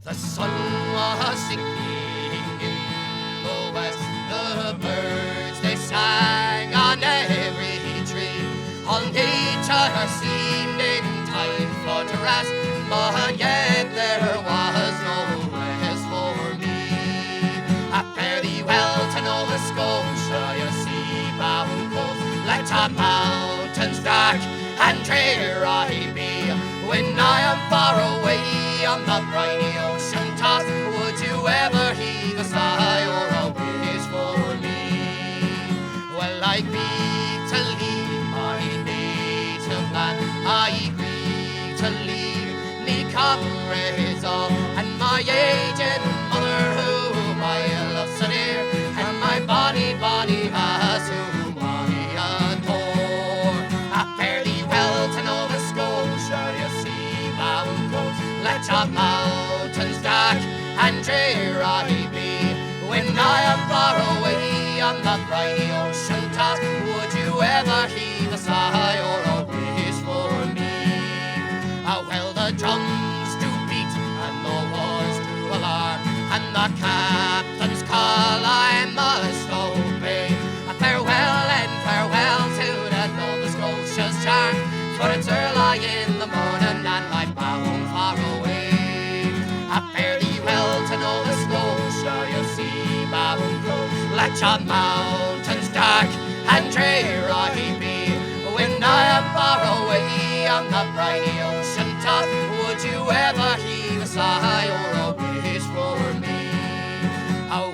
The sun was sinking in the west. The birds, they sang on every tree. All nature seemed in time for to rest, but yet there was no rest for me. I fare thee well to Nova Scotia, your sea-bound coast. Let your mountains dark and drear I be. When I am far away on the briny ocean toss, would you ever heave a sigh or a wish for me? Well, I grieve to leave my native land, I grieve to leave me comrades all, and my aged mother whom I love so dear, and my bonny lass whom I adore. I fare thee well to Nova Scotia, your sea-bound coast. Let your mountains dark and drear I be. When I am far away on the briny ocean toss, would you ever heave a sigh or a wish for me? Well, the drums do beat and the wars do alarm, and the captain's call I must obey. Farewell and farewell to the Nova Scotia's charm, for it's early in the morning and I'm bound far away. I fare thee well to Nova Scotia, your sea-bound coast. Let your mountains dark and drear I be. When I am far away on the briny ocean toss, would you ever heave a sigh or a wish for me?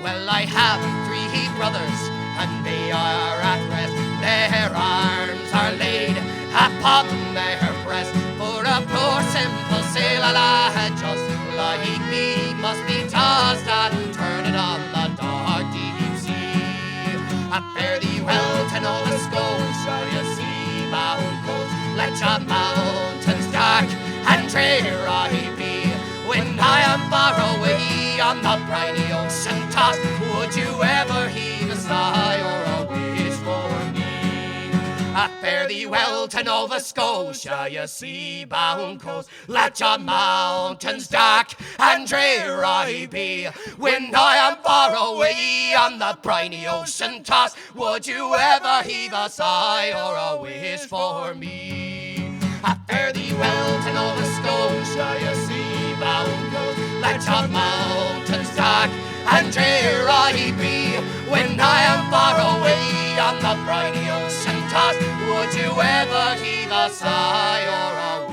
Well, I have 3 brothers, and they are at rest. Their arms are laid upon their breast. For a poor simple sailor lad just like me must be tossed and turned on the dark deep sea. I fare thee well to Nova Scotia, your sea-bound coast. Let your mountains dark and drear I be. When I am far away on the briny ocean toss, would you ever heave a sigh or a wish for me? I fare thee well to Nova Scotia, your sea-bound coast. Let your mountains dark and drear I be. When I am far away on the briny ocean toss, would you ever heave a sigh or a wish for me? I fare thee well to Nova Scotia, your sea-bound coast. Let your mountains dark and drear I be. When I am far away on the briny ocean toss, would you ever heave a sigh or a